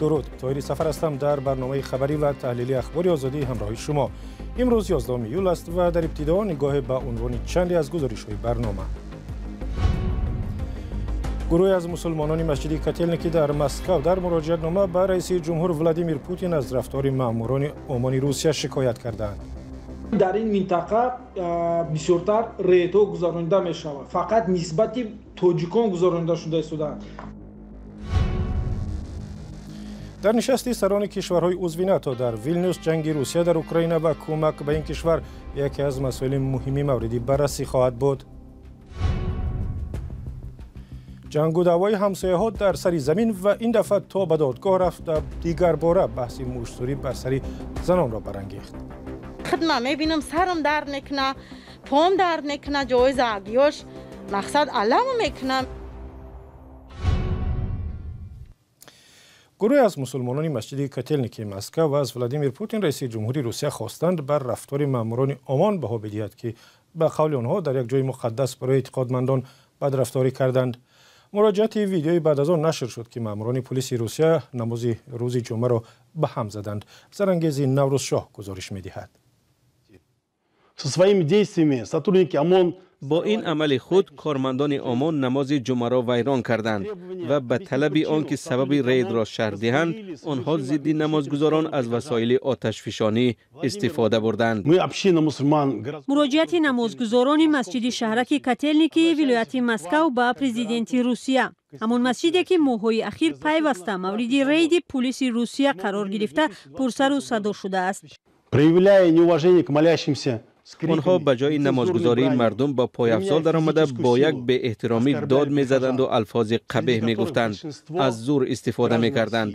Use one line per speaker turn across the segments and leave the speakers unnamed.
درود، طاهری سفر هستم در برنامه خبری و تحلیلی اخباری آزادی همراه شما. امروز 11 ایول است و در ابتدا نگاه به عنوان چندی از گزارش‌های برنامه. گروهی از مسلمانان مسجد کاتلنیکی در مسکو در مراجعتنامه به رئیس جمهور ولادیمیر پوتین از رفتار ماموران عمان روسیه شکایت کردند.
در این منطقه بسیارتر ریدها گذرانده می شود. فقط نسبت تاجیکان گذرانده شده است.
در نشستی سران کشورهای عضو ناتو در ویلنیوس جنگ روسیه در اوکراین و کمک به این کشور یکی از مسائل مهمی موردی بررسی خواهد بود. جنگ و دعوای همسایه‌ها در سر زمین و این دفعه تا به دادگاه رفت دیگر باره بحث مشتری بر سر زنان را برانگیخت.
خدمه میبینم سرم درد میکنه، پام درد میکنه، جای زاگیاش مقصد علم میکنم.
گروه از مسلمانان مسجد کاتلنیکی مسکو و از ولادیمیر پوتین رئیس جمهوری روسیه خواستند بر رفتار ماموران عمان بها بدهد که به قول آنها در یک جای مقدس برای اعتقادمندان بدرفتاری کردند. مراجعت ویدیویی بعد از آن نشر شد که ماموران پلیس روسیه نماز روز جمعه را به هم زدند. سرانگیزی نوروز شاه گزارش می‌دهد.
با این عمل خود کارمندان عمان نماز جمعه را ویران کردند و به طلب آنکه سبب رید را شرح دهند آنها ضد نمازگزاران از وسایل آتشفشانی استفاده بردند.
مراجعت نمازگزاران مسجد شهرک کاتلنیکی ولایت مسکو با پرزیدنت روسیه، همون مسجدی که ماه‌های اخیر پیوسته مورد رید پلیس روسیه قرار گرفته پرسر و صدا شده است.
آنها به جای نمازگزاری مردم با پای افزال در آمده با یک به احترامی داد می زدند و الفاظ قبیح می گفتند، از زور استفاده می کردند.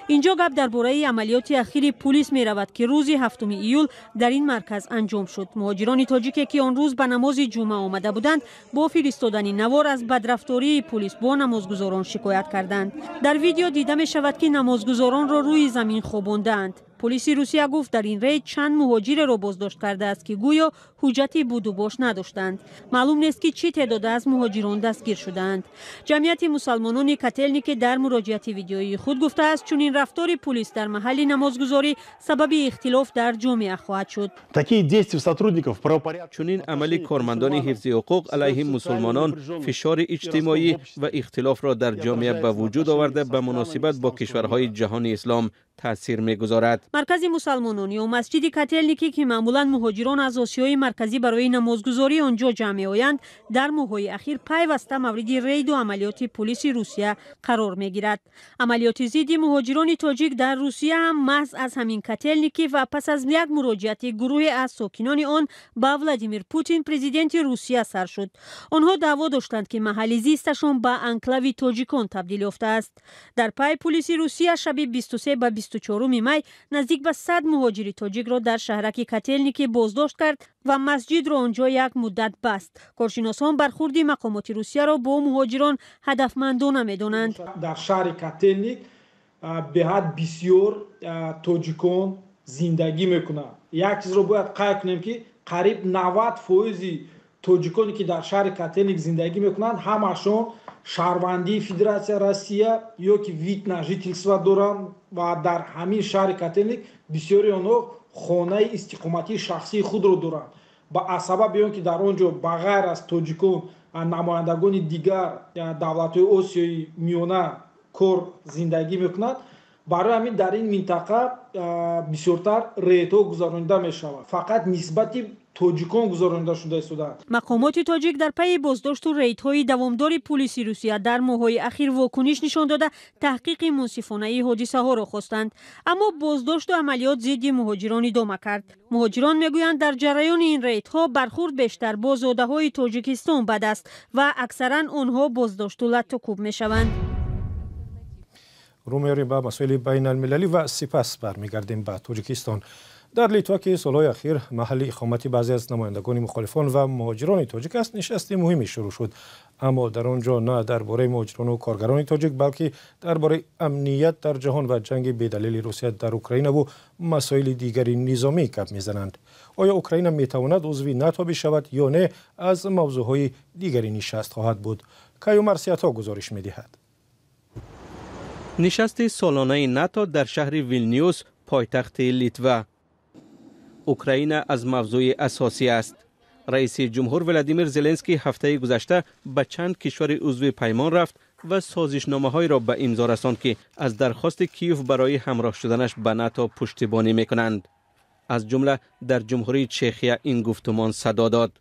اینجا گپ درباره عملیات اخیر پلیس می رود که روز 7 ایول در این مرکز انجام شد. مهاجران تاجیکی که آن روز به نماز جمعه آمده بودند با فرستادن نوار از بدرفتاری پلیس با نمازگزاران شکایت کردند. در ویدیو دیده می شود که نمازگزاران را روی زمین خواباندند. پلیس روسیه گفت در این رید چند مهاجر را بازداشت کرده است که گویا حجت بود و باش نداشتند. معلوم نیست که چه تعداد از مهاجران دستگیر شدند. جمعیت مسلمانان کاتلنیکی در مراجعت ویدیویی خود گفته است چون این رفتار پلیس در محل نمازگزاری سبب اختلاف در جامعه خواهد شد.
چون این عمل کارمندان حفظ حقوق علیه مسلمانان فشار اجتماعی و اختلاف را در جامعه به وجود آورده به مناسبت با کشورهای جهان اسلام تاثیر می‌گذارد.
مرکز مسلمانانی و مسجد کاتلنیکی که معمولاً مهاجران از آسیای مرکزی برای نمازگزاری آنجا جمع آیند در ماه‌های اخیر پیوسته مورد رید و عملیات پلیس روسیه قرار می‌گیرد. عملیات ضد مهاجران تاجیک در روسیه هم محض از همین کاتلنیکی و پس از یک مراجعت گروه از ساکنان آن به ولادیمیر پوتین پرزیدنت روسیه سر شد. آنها دعوا داشتند که محل زیستشان به انکلاوی تاجیکان تبدیل یافته است. در پای پلیس روسیه شب 23 و 24 می نزدیک به 100 مهاجری تاجیک را در شهرک کاتلنیکی بازداشت کرد و مسجد را آنجا یک مدت بست. کارشناسان برخورد مقامات روسیه را با مهاجران هدفمندانه می‌دانند.
در شهر کاتلنیک به حد بسیار تاجیکان زندگی میکنند. یک چیز را باید قید کنیم که قریب 90% تاجیکانی که در شهر کاتلنیک زندگی میکنند همشون شهروندی فدراسیا روسیه یا که ویتنا ژительство دارند و در همین شهر کاتلنیک بسیاری آنها خانه استقامتی شخصی خود را دارند. با سبب این که در آنجا بغیر از تاجیکان نمایندگان دیگر دولت‌های آسیای میانه کار زندگی میکنند، برای همین در این منطقه بسیارتر ریدها گذرانده می شود. فقط نسبت تاجیکان گذرانده شده است.
مقامات تاجیک در پی بازداشت و ریدهای دوامدار پلیس روسیه در ماه‌های اخیر واکنش نشان داده تحقیق منصفانه حادثه ها را خواستند، اما بازداشت و عملیات ضد مهاجران ادامه کرد. مهاجران میگویند در جریان این ریدها برخورد بیشتر با زاده‌های تاجیکستان بد است و اکثرا آنها بازداشت و لطوکوب میشوند.
رو میاریم به مسائل بین المللی و سپس برمیگردیم به تاجیکستان. در لیتوا که سالهای اخیر محل اقامت بعضی از نمایندگان مخالفان و مهاجران تاجیک است، نشست مهمی شروع شد، اما در آنجا نه درباره مهاجران و کارگران تاجیک بلکه درباره امنیت در جهان و جنگ بی‌دلیل روسیه در اوکراین و مسائل دیگری نظامی گپ میزنند. آیا اوکراین میتواند عضو ناتو بشود یا نه از موضوعهای دیگری نشست خواهد بود؟ کایو مرسیاتا گزارش میدهد.
نشست سالانه ناتو در شهر ویلنیوس پایتخت لیتوا. اوکراین از موضوع اساسی است. رئیس جمهور ولادیمیر زلنسکی هفته گذشته به چند کشور عضو پیمان رفت و سازشنامه‌های را به امضا رساند که از درخواست کیف برای همراه شدنش به ناتو پشتیبانی می‌کنند. از جمله در جمهوری چخیه این گفتمان صدا داد.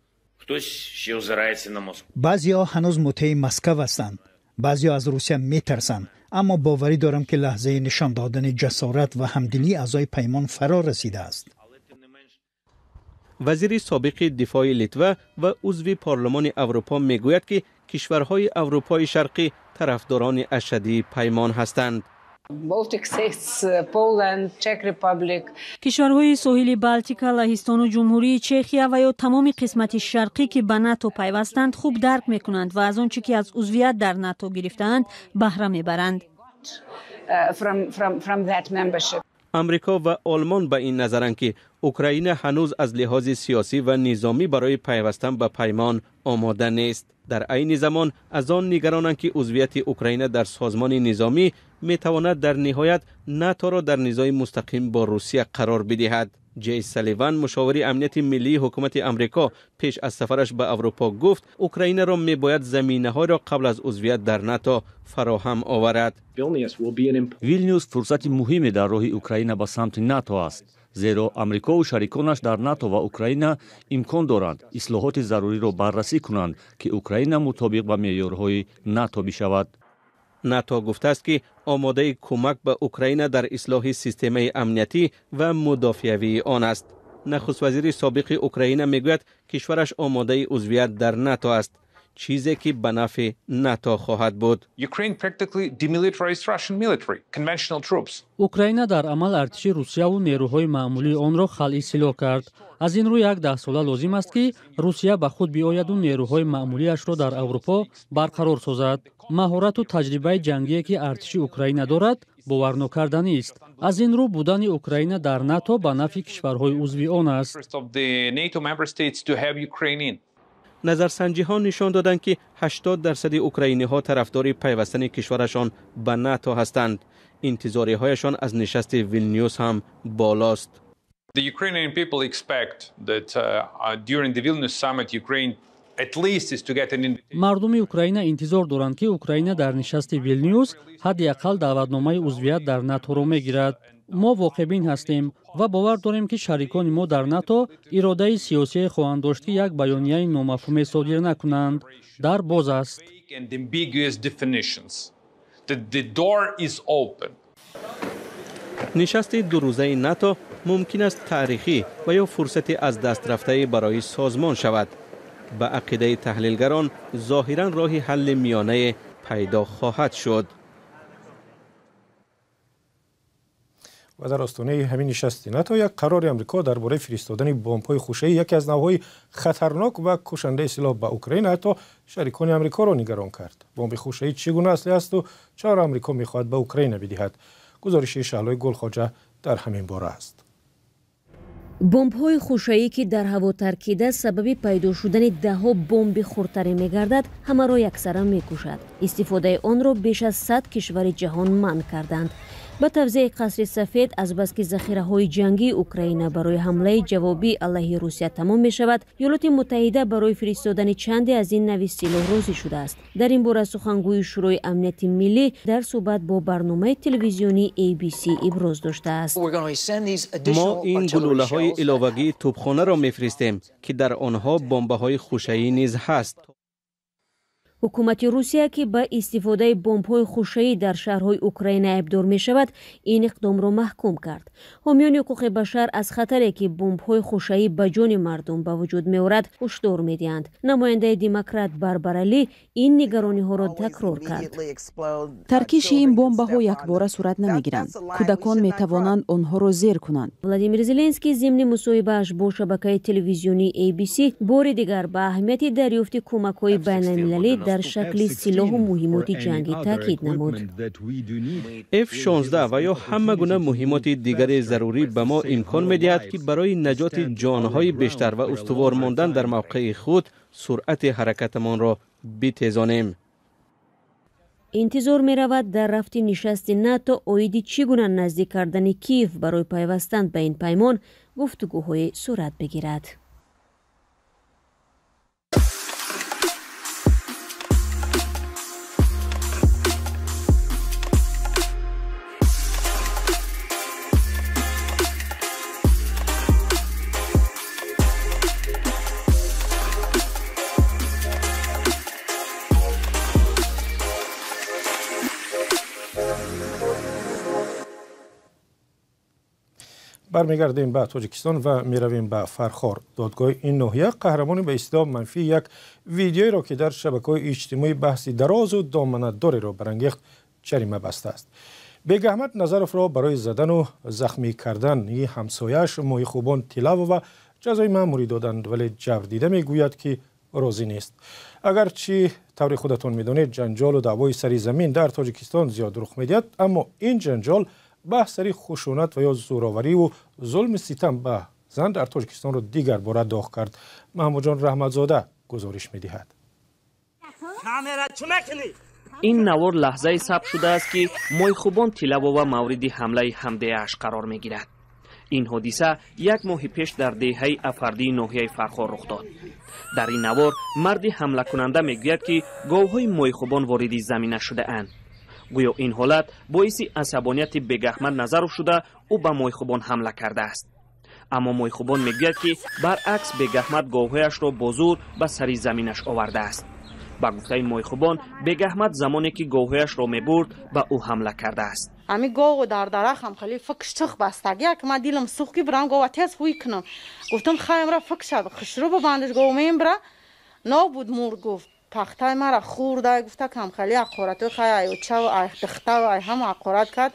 بعضی‌ها هنوز مطیع مسکو هستند. بعضی‌ها از روسیه می‌ترسند. اما باوری دارم که لحظه نشان دادن جسارت و همدلی اعضای پیمان فرا رسیده است.
وزیر سابق دفاع لیتوا و عضو پارلمان اروپا میگوید که کشورهای اروپای شرقی طرفداران اشدی پیمان هستند.
کشورهای ساحل بالتیکا، لهستان و جمهوری چخیه و یا تمام قسمت شرقی که به ناتو پیوستند خوب درک میکنند و از آنچه که از عضویت در ناتو گرفتند بهره میبرند.
امریکا و آلمان به این نظرند که اوکراین هنوز از لحاظ سیاسی و نظامی برای پیوستن به پیمان آماده نیست. در عین زمان از آن نگرانند که عضویت اوکراین در سازمان نظامی میتواند در نهایت ناتو را در نزاع مستقیم با روسیه قرار بدهد. جی سالیوان، مشاور امنیت ملی حکومت امریکا، پیش از سفرش به اروپا گفت اوکراین را میباید زمینه‌ها را قبل از عضویت در ناتو فراهم آورد.
ویلنیوس فرصت مهمی در راه اوکراین به سمت ناتو است. زیرا امریکا و شریکانش در ناتو و اوکراین امکان دارند اصلاحات ضروری را بررسی کنند که اوکراین مطابق با معیارهای ناتو بشود.
ناتو گفته است که آماده کمک به اوکراین در اصلاح سیستم امنیتی و مدافعی آن است. نخست وزیر سابق اوکراین میگوید کشورش آماده عضویت در ناتو است، چیزی که به نفع ناتو خواهد بود.
اوکراین در عمل ارتش روسیه و نیروهای معمولی آن را خلع سلاح کرد. از این رو 10 ساله لازم است که روسیه به خود بیاید و نیروهای معمولیش را در اروپا برقرار سازد. مهارت و تجربه جنگی که ارتش اوکراین دارد باور نکردنی است. از این رو بودن اوکراین در ناتو به نفع کشورهای عضو آن است.
نظرسنجی ها نشان دادند که 80% اوکراینی ها طرفدار پیوستن کشورشان به ناتو هستند. انتظاری هایشان از نشست ویلنیوس هم بالاست.
The Ukrainian people expect that during the Vilnius summit Ukraine at least is to get an
مردم اوکراین انتظار دارند که اوکراین در نشست ویلنیوس حداقل دعوتنامه عضویت در ناتو را میگیرد. ما واقع‌بین هستیم و باور داریم که شریکان ما در ناتو اراده سیاسی خواهند داشت که یک بیانیه نامفهوم صادر نکنند. در باز است.
نشست 2 روزه ناتو ممکن است تاریخی و یا فرصت از دست رفته برای سازمان شود. به عقیده تحلیلگران ظاهراً راه حل میانه پیدا خواهد شد.
و در آستانه همین نشست ناتو یک قرار امریکا درباره فرستادن بمب‌های خوشه‌ای یکی از نوع‌های خطرناک و کشنده سلاح به اوکراین حتی شریکان امریکا را نگران کرد. بمب خوشه‌ای چگونه اصلی است و چرا امریکا می‌خواهد به اوکراین بدهد؟ گزارش شعلای گلخواجه در همین باره است.
بمب‌های خوشه‌ای که در هوا ترکیده سبب پیدا شدن ده‌ها بمب خردتری می‌گردد، همه را یکسره می‌کشد. استفاده آن را بیش از 100 کشور جهان منع کردند. با توزیع قصر سفید از بس که ذخیره‌های جنگی اوکراین برای حمله جوابی علیه روسیه تمام می‌شود، ایالات متحده برای فرستادن چندی از این نوع سلاح راضی شده است. در این باره سخنگوی شورای امنیت ملی در صحبت با برنامه تلویزیونی ABC ابراز داشته است.
ما این گلوله‌های علاوه‌ای توپخانه را می‌فرستیم که در آنها بمب‌های خوشه‌ای نیز هست.
حکومت روسیه که با استفاده بمب‌های خوشه‌ای در شهرهای اوکراین ابدار می‌شود، این اقدام را محکوم کرد. حامیان حقوق بشر از خطری که بمب‌های خوشه‌ای به جان مردم به وجود می‌آورد هشدار می‌دهند. نماینده دموکرات باربارا لی این نگرانی‌ها را تکرار کرد.
ترکیش این بمب‌ها یکباره صورت نمی‌گیرند. کودکان می‌توانند آنها را زیر کنند.
ولادیمیر زلنسکی ضمن مصاحبه‌اش با شبکه تلویزیونی ABC بار دیگر به اهمیت دریافت کمک‌های بین‌المللی در شکل سلاح و مهمات جنگی تاکید نمود.
F-16 و یا همه گونه مهمات دیگر ضروری به ما امکان می‌دهد که برای نجات جان‌های بیشتر و استوار ماندن در موقع خود سرعت حرکتمان را بتیزانیم.
انتظار می رود در رفت نشست ناتو اویدی چگونه نزدیک کردن کیف برای پیوستن به این پیمان گفتگوهای صورت بگیرد.
برمیگردیم به تاجیکستان و میرویم به فرخار. دادگاه این ناحیه قهرمان به اصطلاح منفی یک ویدیویی را که در شبکه‌های اجتماعی بحثی دراز و دامنه‌داری را برانگیخت جریمه بسته است. بیگ احمد نظرف را برای زدن و زخمی کردن این همسایه‌اش ماهی خوبان طلب و جزای مأموری دادند، ولی جبر دیده میگوید که راضی نیست. اگرچه طور خودتون میدانید جنجال و دعوای سری زمین در تاجیکستان زیاد رخ میدهد، اما این جنجال بحث سری خشونت و یا زوراوری و ظلم ستم به زن در تاجیکستان را دیگر باره داغ کرد. محمود جان رحمتزاده گزارش می‌دهد.
این نوار لحظه ثبت شده است که مایخوبان طلباوا مورد حمله همدیه‌اش قرار می‌گیرد. این حادثه یک ماه پیش در دهه افردی ناحیه فرخار رخ داد. در این نوار مرد حمله کننده میگوید که گاوهای مایخوبان وارد زمینه شده اند. گویا این حالت باعث عصبانیت بیگ احمد نظرف شده او به مایخوبان حمله کرده است. اما مایخوبان میگوید که برعکس بیگ احمد گاوهایش را با زور به سری زمینش آورده است. با گفته مایخوبان بیگ احمد زمانی که گاوهایش را میبرد به او حمله کرده است.
امی گاو در درخت هم خیلی فکش چخ بستگی که من دیلم سوخی برام گاو تیز خوی کنم. گفتم خواهم را فکش شد خشرو ببندش گاو میبره نابود مرد. گفت پخته مرا خورده گفته کم خیلی عقارت خیلی ایوچه و ایختخته و هم عقارت کرد.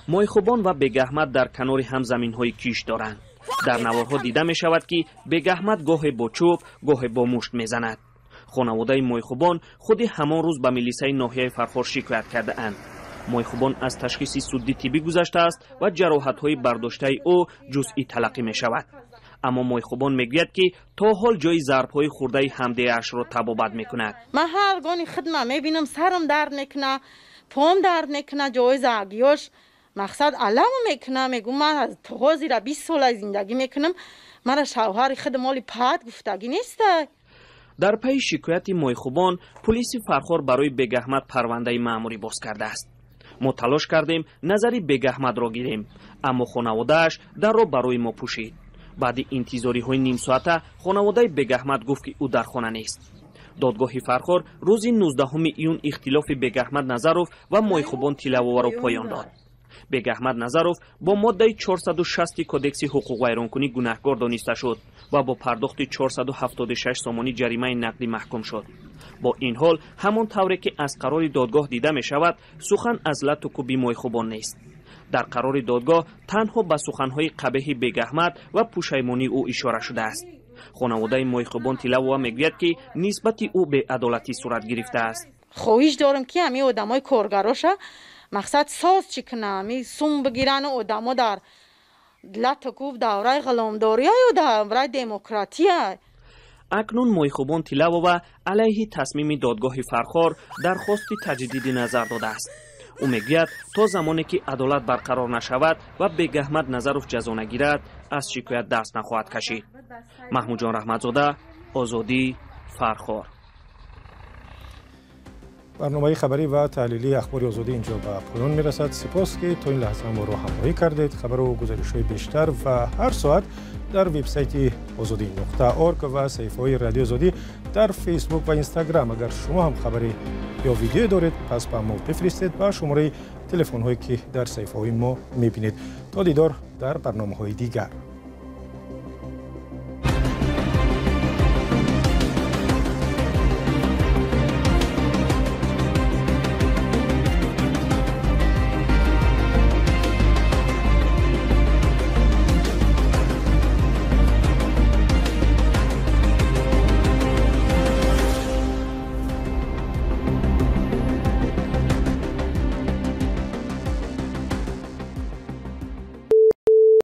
مایخوبان و بیگ احمد در کنار هم زمین های کیش دارند. در نوارها دیده می شود که بیگ احمد گاهی با چوب گاهی با مشت می زند. خانواده مایخوبان خود همان روز به میلیسه ناحیه فرخار شکایت کرده اند. مایخوبان از تشخیص سودی طبی گذشته است و جراحت های برداشته او جزئی تلقی می شود. اما مایخوبان میگوید که تا حال جای ضرب‌های خورده همدیه‌اش را تبابت میکند.
من هر گانی خدمت میبینم سرم درد میکنه، پام درد میکنه، جای زاگیاش مقصد علم میکنه. میگم من از تا زیر 20 سال زندگی میکنم، مرا شوهر خود مالی پد گفتگی نیست.
در پی شکایت مایخوبان پلیس فرخار برای بیگ احمد پرونده مأموری باز کرده است. ما تلاش کردیم نظری بیگ احمد را گیریم، اما خانواده‌اش در را برای ما پوشید. بعد انتظاری های نیم ساعته خانواده بیگ احمد گفت که او در خانه نیست. دادگاه فرخار روز 19 ایون اختلاف بیگ احمد نظرف و مایخوبان طلباوا را پایان داد. بیگ احمد نظرف با ماده 460 کدکس حقوق ویرانکنی گناهکار دانسته شد و با پرداخت 476 سامانی جریمه نقدی محکوم شد. با این حال همان طوری که از قرار دادگاه دیده می شود سخن از لط و کوبی مایخوبان نیست. در قرار دادگاه تنها به سخنهای قبیح بیگ احمد و پشیمانی او اشاره شده است. خانواده مایخوبان طلباوا میگوید که نسبت او به عدالتی صورت گرفته است.
خواهش دارم که همین آدمای کارگراش مقصد ساز چی کنه، همین سوم بگیرن آدما در لط و کوب دوره غلامداری و دوره دموکراتی.
اکنون مایخوبان طلباوا علیه تصمیم دادگاه فرخار درخواست تجدید نظر داده است. او میگوید تا زمانی که عدالت برقرار نشود و بیگ احمد نظرف جزا نگیرد از شکایت دست نخواهد کشید. محمود جان رحمتزاده، آزادی، فرخار.
برنامه خبری و تحلیلی اخبار آزادی اینجا به پایان میرسد. سپاس که تا این لحظه ما رو همراهی کردید. خبر و گزارش‌های بیشتر و هر ساعت در وبسایت azadi.org و صفحه‌های رادیو آزادی در فیسبوک و اینستاگرام. اگر شما هم خبری یا ویدیو دارید پس به ما بفرستید با شماره تلفن هایی که در صفحه‌های ما میبینید. تا دیدار در برنامه‌های دیگر.